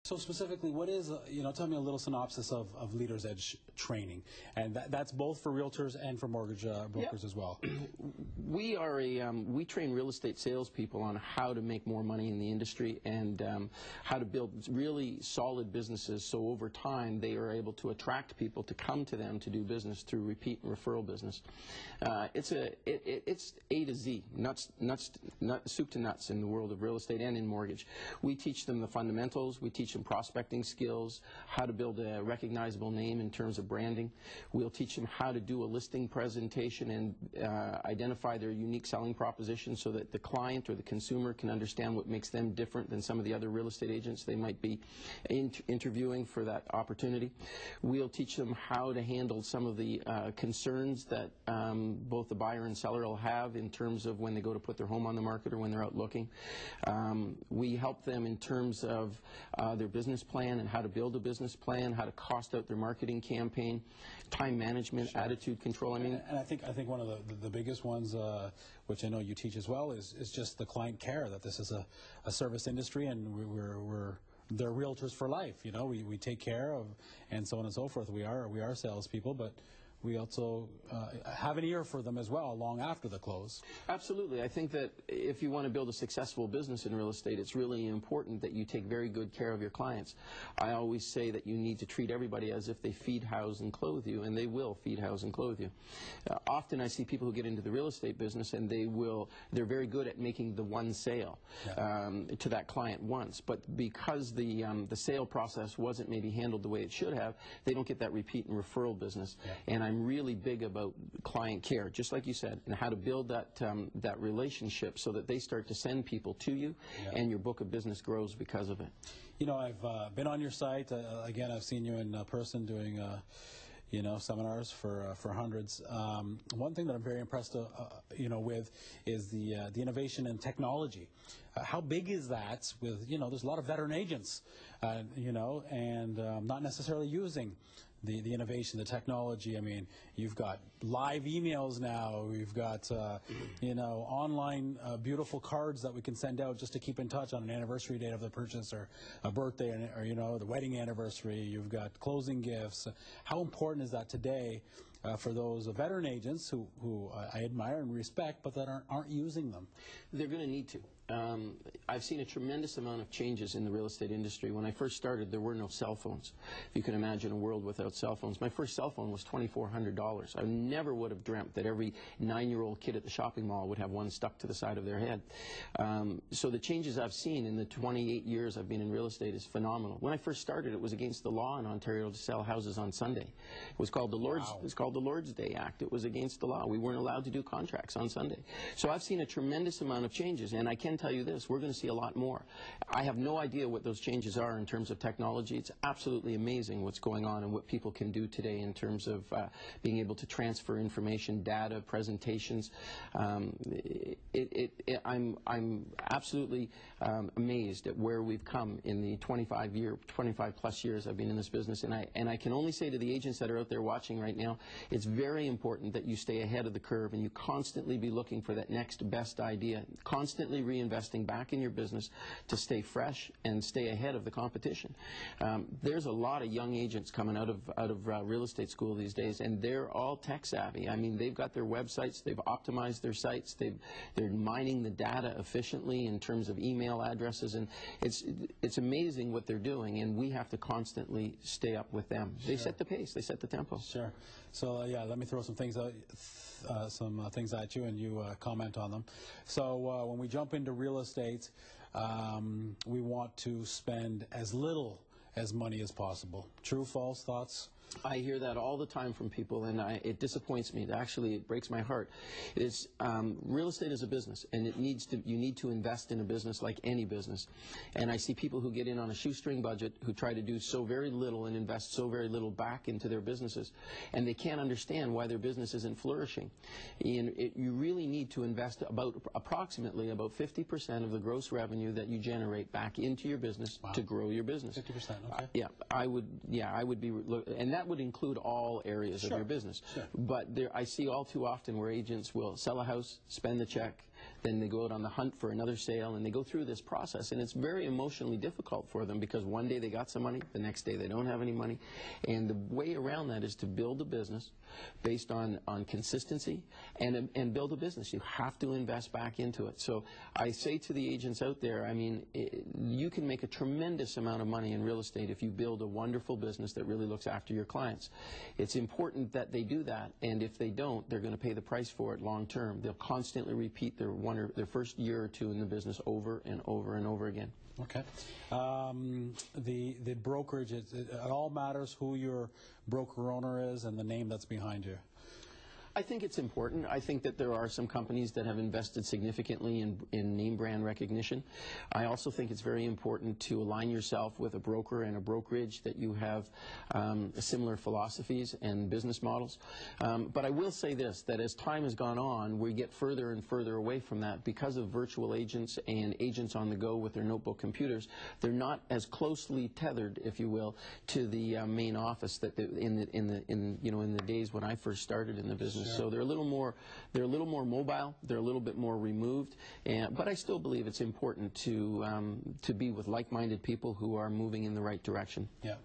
So specifically, what is, tell me a little synopsis of Leaders Edge training, and that's both for realtors and for mortgage brokers as well. We train real estate salespeople on how to make more money in the industry and how to build really solid businesses, so over time they are able to attract people to come to them to do business through repeat and referral business. It's A to Z, soup to nuts in the world of real estate and in mortgage. We teach them the fundamentals. We teach them prospecting skills, how to build a recognizable name in terms of branding. We'll teach them how to do a listing presentation and identify their unique selling proposition so that the client or the consumer can understand what makes them different than some of the other real estate agents they might be interviewing for that opportunity. We'll teach them how to handle some of the concerns that both the buyer and seller will have in terms of when they go to put their home on the market or when they're out looking. We help them in terms of their business plan and how to build a business plan, how to cost out their marketing campaign, time management, sure, attitude control. And I think one of the biggest ones, which I know you teach as well, is just the client care. That this is a service industry, and they're realtors for life. We take care of, and so on and so forth. We are salespeople, but we also have an ear for them as well long after the close. Absolutely. I think that if you want to build a successful business in real estate, it's really important that you take very good care of your clients. I always say that you need to treat everybody as if they feed, house, and clothe you, and they will feed, house, and clothe you. Often I see people who get into the real estate business and they're very good at making the one sale, yeah, to that client once, but because the sale process wasn't maybe handled the way it should have, they don't get that repeat and referral business. Yeah. And I'm really big about client care, just like you said, and how to build that relationship so that they start to send people to you, yeah, and your book of business grows because of it. I've been on your site. Again, I've seen you in person doing seminars for hundreds. One thing that I'm very impressed with is the innovation in technology. How big is that? With there's a lot of veteran agents, and not necessarily using the innovation, the technology. I mean, you've got live emails now. We've got online beautiful cards that we can send out just to keep in touch on an anniversary date of the purchase or a birthday or the wedding anniversary. You've got closing gifts. How important is that today for those veteran agents who I admire and respect, but that aren't using them? They're going to need to. I've seen a tremendous amount of changes in the real estate industry. When I first started, there were no cell phones. If you can imagine a world without cell phones. My first cell phone was $2,400. I never would have dreamt that every 9-year-old kid at the shopping mall would have one stuck to the side of their head. So the changes I've seen in the 28 years I've been in real estate is phenomenal. When I first started, it was against the law in Ontario to sell houses on Sunday. It was called the Lord's Day Act. It was against the law. We weren't allowed to do contracts on Sunday. So I've seen a tremendous amount of changes, and I can tell you this, we're going to see a lot more. I have no idea what those changes are in terms of technology. It's absolutely amazing what's going on and what people can do today in terms of being able to transfer information, data, presentations. I'm absolutely amazed at where we've come in the 25 plus years I've been in this business, and I can only say to the agents that are out there watching right now, it's very important that you stay ahead of the curve and you constantly be looking for that next best idea, constantly reinvesting back in your business to stay fresh and stay ahead of the competition. There's a lot of young agents coming out of real estate school these days, and they're all tech savvy. I mean, they've got their websites, they've optimized their sites, they're mining the data efficiently in terms of email addresses, and it's amazing what they're doing, and we have to constantly stay up with them. They set the pace, they set the tempo. Sure. So let me throw some things at you, and you comment on them. So when we jump into real estate, we want to spend as little as money as possible. True, false, thoughts? I hear that all the time from people, and it disappoints me. Actually, it breaks my heart. Real estate is a business, and you need to invest in a business like any business. And I see people who get in on a shoestring budget who try to do so very little and invest so very little back into their businesses, and they can't understand why their business isn't flourishing. You really need to invest approximately about 50% of the gross revenue that you generate back into your business. Wow. To grow your business. 50%, okay. I would be, and that would include all areas of your business. Sure. But I see all too often where agents will sell a house, spend the check, then they go out on the hunt for another sale, and they go through this process, and it's very emotionally difficult for them because one day they got some money, the next day they don't have any money, and the way around that is to build a business based on consistency and build a business. You have to invest back into it. So I say to the agents out there, I mean, you can make a tremendous amount of money in real estate if you build a wonderful business that really looks after your clients. It's important that they do that, and if they don't, they're going to pay the price for it long term. They'll constantly repeat their first year or two in the business over and over and over again. Okay. The brokerage, it all matters who your broker owner is and the name that's behind you. I think it's important. I think that there are some companies that have invested significantly in name brand recognition. I also think it's very important to align yourself with a broker and a brokerage that you have similar philosophies and business models. But I will say this, that as time has gone on, we get further and further away from that because of virtual agents and agents on the go with their notebook computers. They're not as closely tethered, if you will, to the main office that in the days when I first started in the business. Sure. So they're a little more mobile. They're a little bit more removed. But I still believe it's important to be with like-minded people who are moving in the right direction. Yeah.